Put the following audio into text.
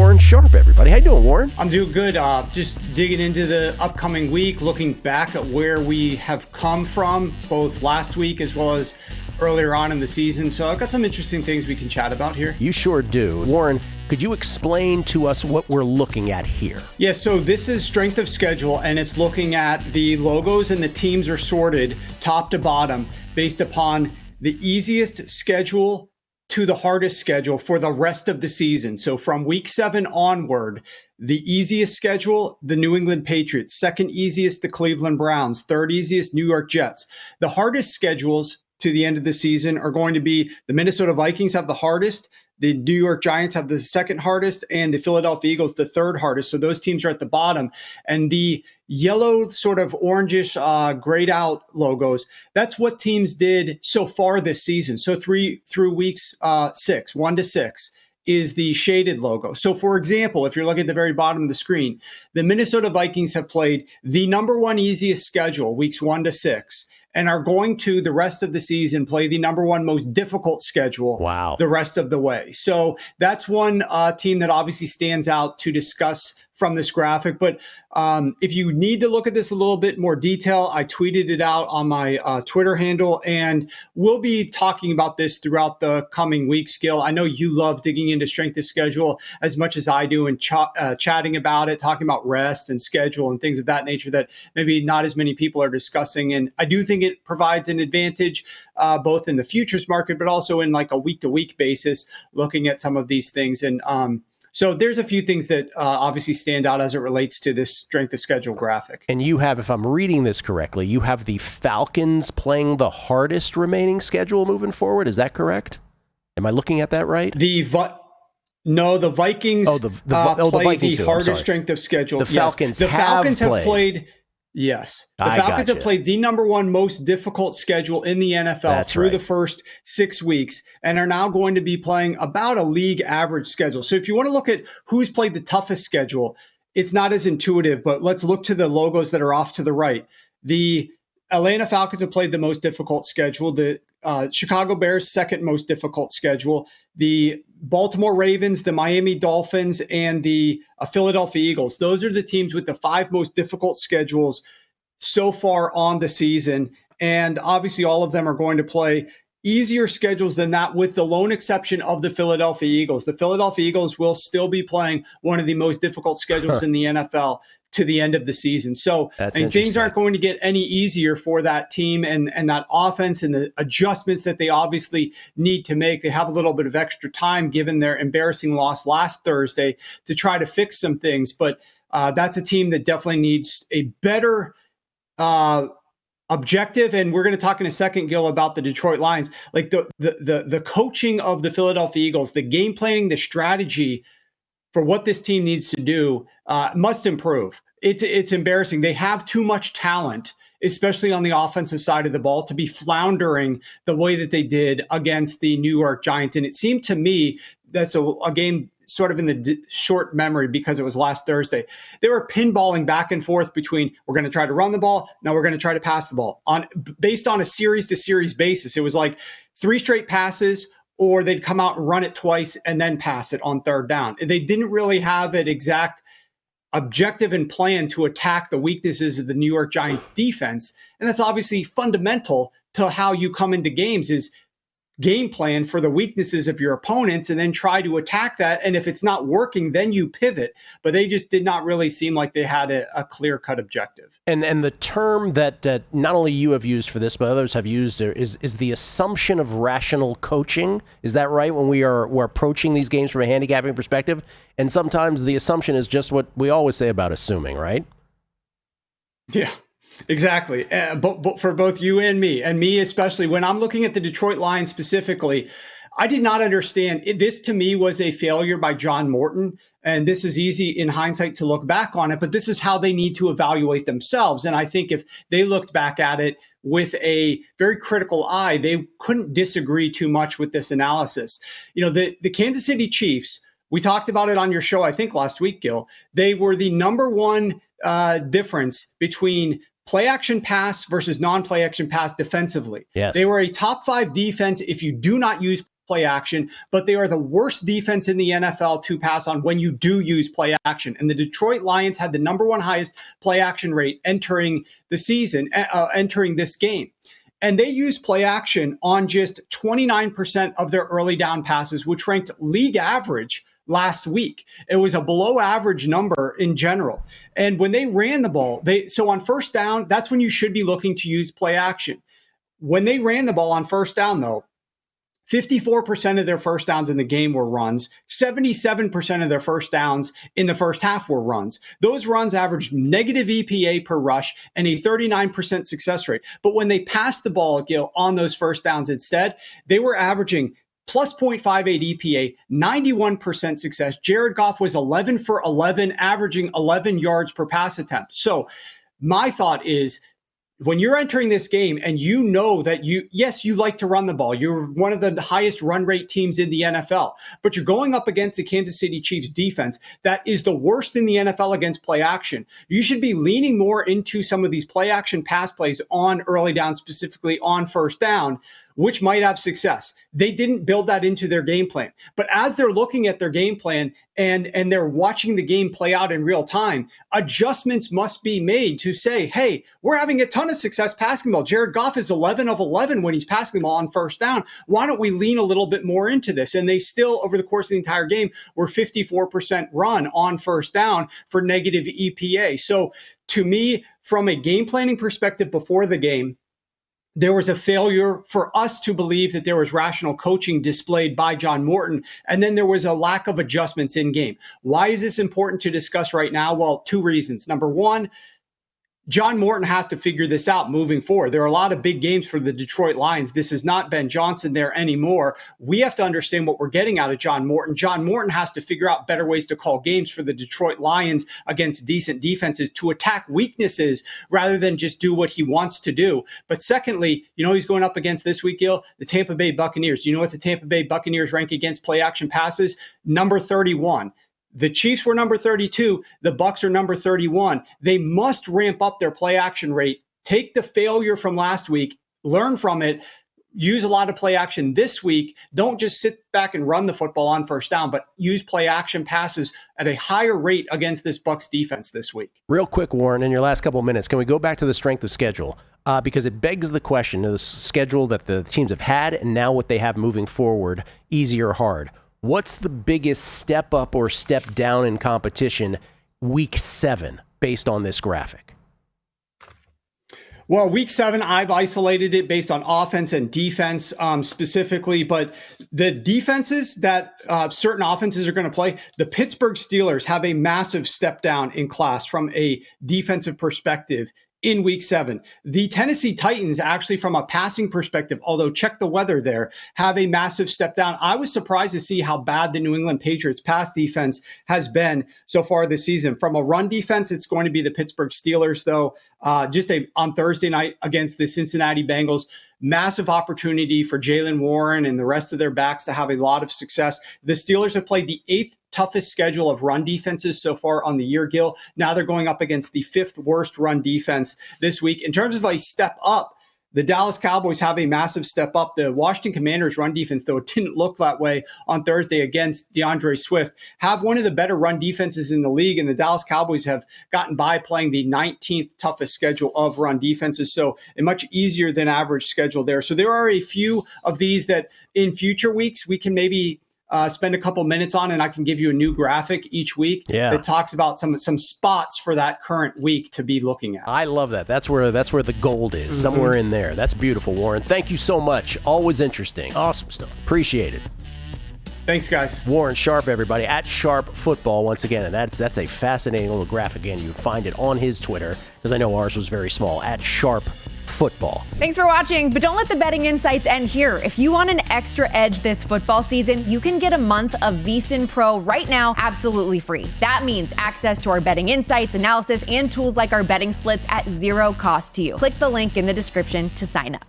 Warren Sharp, everybody. How you doing, Warren? I'm doing good. Just digging into the upcoming week, looking back at where we have come from, both last week as well as earlier on in the season. So I've got some interesting things we can chat about here. You sure do. Warren, could you explain to us what we're looking at here? Yeah, so this is strength of schedule, and it's looking at the logos, and the teams are sorted top to bottom based upon the easiest schedule to the hardest schedule for the rest of the season. So from week 7 onward, the easiest schedule, the New England Patriots. Second easiest, the Cleveland Browns. Third easiest, New York Jets. The hardest schedules to the end of the season are going to be the Minnesota Vikings have the hardest, the New York Giants have the second hardest, and the Philadelphia Eagles the third hardest. So those teams are at the bottom. And the yellow sort of orangish grayed out logos, that's what teams did so far this season. So through weeks 6, 1 to 6 is the shaded logo. So for example, if you're looking at the very bottom of the screen, the Minnesota Vikings have played the number one easiest schedule, weeks 1 to 6. And are going to the rest of the season play the number one most difficult schedule the rest of the way. So that's one team that obviously stands out to discuss from this graphic. But if you need to look at this a little bit more detail, I tweeted it out on my Twitter handle, and we'll be talking about this throughout the coming weeks. Gill, I know you love digging into strength of schedule as much as I do, and chatting about it, talking about rest and schedule and things of that nature that maybe not as many people are discussing. And I do think it provides an advantage both in the futures market, but also in like a week-to-week basis, looking at some of these things. And so there's a few things that obviously stand out as it relates to this strength of schedule graphic. And you have, if I'm reading this correctly, you have the Falcons playing the hardest remaining schedule moving forward. Is that correct? Am I looking at that right? No, the Vikings the play Vikings the hardest strength of schedule. The Falcons, the Falcons have played. Yes. The Falcons have played the number one most difficult schedule in the NFL through the first 6 weeks, and are now going to be playing about a league average schedule. So if you want to look at who's played the toughest schedule, it's not as intuitive, but let's look to the logos that are off to the right. The Atlanta Falcons have played the most difficult schedule. The Chicago Bears, second most difficult schedule. The Baltimore Ravens, the Miami Dolphins, and the Philadelphia Eagles. Those are the teams with the 5 most difficult schedules so far on the season. And obviously all of them are going to play easier schedules than that, with the lone exception of the Philadelphia Eagles. The Philadelphia Eagles will still be playing one of the most difficult schedules in the NFL to the end of the season. So things aren't going to get any easier for that team and that offense, and the adjustments that they obviously need to make. They have a little bit of extra time given their embarrassing loss last Thursday to try to fix some things. But that's a team that definitely needs a better objective. And we're going to talk in a second, Gill, about the Detroit Lions. Like the coaching of the Philadelphia Eagles, the game planning, the strategy for what this team needs to do must improve. It's embarrassing. They have too much talent, especially on the offensive side of the ball, to be floundering the way that they did against the New York Giants. And it seemed to me that's a game sort of in the short memory because it was last Thursday. They were pinballing back and forth between, we're going to try to run the ball, now we're going to try to pass the ball, based on a series-to-series basis. It was like 3 straight passes, or they'd come out and run it twice and then pass it on third down. They didn't really have an exact objective and plan to attack the weaknesses of the New York Giants defense. And that's obviously fundamental to how you come into games, is game plan for the weaknesses of your opponents and then try to attack that. And if it's not working, then you pivot. But they just did not really seem like they had a clear-cut objective. And the term that not only you have used for this, but others have used is the assumption of rational coaching. Is that right, when we're approaching these games from a handicapping perspective? And sometimes the assumption is just what we always say about assuming, right? Yeah. Exactly. But for both you and me especially, when I'm looking at the Detroit Lions specifically, I did not understand. This to me was a failure by John Morton. And this is easy in hindsight to look back on it, but this is how they need to evaluate themselves. And I think if they looked back at it with a very critical eye, they couldn't disagree too much with this analysis. You know, the Kansas City Chiefs, we talked about it on your show, I think last week, Gill. They were the number one difference between play action pass versus non-play action pass defensively. Yes. They were a top 5 defense if you do not use play action, but they are the worst defense in the NFL to pass on when you do use play action. And the Detroit Lions had the number one highest play action rate entering the season, entering this game. And they used play action on just 29% of their early down passes, which ranked league average last week. It was a below average number in general. And when they ran the ball, so on first down, that's when you should be looking to use play action. When they ran the ball on first down, though, 54% of their first downs in the game were runs. 77% of their first downs in the first half were runs. Those runs averaged negative EPA per rush and a 39% success rate. But when they passed the ball, Gill, on those first downs instead, they were averaging plus 0.58 EPA, 91% success. Jared Goff was 11 for 11, averaging 11 yards per pass attempt. So my thought is, when you're entering this game and you know that you like to run the ball, you're one of the highest run rate teams in the NFL, but you're going up against the Kansas City Chiefs defense that is the worst in the NFL against play action. You should be leaning more into some of these play action pass plays on early down, specifically on first down, which might have success. They didn't build that into their game plan. But as they're looking at their game plan and they're watching the game play out in real time, adjustments must be made to say, hey, we're having a ton of success passing the ball. Jared Goff is 11 of 11 when he's passing the ball on first down. Why don't we lean a little bit more into this? And they still, over the course of the entire game, were 54% run on first down for negative EPA. So to me, from a game planning perspective before the game, there was a failure for us to believe that there was rational coaching displayed by John Morton, and then there was a lack of adjustments in game. Why is this important to discuss right now? Well, two reasons. Number one, John Morton has to figure this out moving forward. There are a lot of big games for the Detroit Lions. This is not Ben Johnson there anymore. We have to understand what we're getting out of John Morton. John Morton has to figure out better ways to call games for the Detroit Lions against decent defenses to attack weaknesses rather than just do what he wants to do. But secondly, he's going up against this week, Gil, the Tampa Bay Buccaneers. Do you know what the Tampa Bay Buccaneers rank against play action passes? Number 31. The Chiefs were number 32. The Bucs are number 31. They must ramp up their play action rate. Take the failure from last week, learn from it, use a lot of play action this week. Don't just sit back and run the football on first down, but use play action passes at a higher rate against this Bucs defense this week. Real quick, Warren, in your last couple of minutes, can we go back to the strength of schedule? Because it begs the question of the schedule that the teams have had and now what they have moving forward, easy or hard. What's the biggest step up or step down in competition week 7 based on this graphic? Well, week 7, I've isolated it based on offense and defense specifically, but the defenses that certain offenses are going to play, the Pittsburgh Steelers have a massive step down in class from a defensive perspective in week 7. The Tennessee Titans, actually from a passing perspective, although check the weather there, have a massive step down. I was surprised to see how bad the New England Patriots pass defense has been so far this season. From a run defense, it's going to be the Pittsburgh Steelers, though. On Thursday night against the Cincinnati Bengals, massive opportunity for Jaylen Warren and the rest of their backs to have a lot of success. The Steelers have played the 8th toughest schedule of run defenses so far on the year, Gil. Now they're going up against the 5th worst run defense this week. In terms of a step up, the Dallas Cowboys have a massive step up. The Washington Commanders run defense, though it didn't look that way on Thursday against DeAndre Swift, have one of the better run defenses in the league. And the Dallas Cowboys have gotten by playing the 19th toughest schedule of run defenses. So a much easier than average schedule there. So there are a few of these that in future weeks we can maybe spend a couple minutes on, and I can give you a new graphic each week that talks about some spots for that current week to be looking at. I love that. That's where the gold is, somewhere in there. That's beautiful, Warren. Thank you so much. Always interesting. Awesome stuff. Appreciate it. Thanks, guys. Warren Sharp, everybody, at Sharp Football once again, and that's a fascinating little graphic. Again, you find it on his Twitter, because I know ours was very small, at Sharp Football. Thanks for watching, but don't let the betting insights end here. If you want an extra edge this football season, you can get a month of VSiN Pro right now absolutely free. That means access to our betting insights, analysis, and tools like our betting splits at zero cost to you. Click the link in the description to sign up.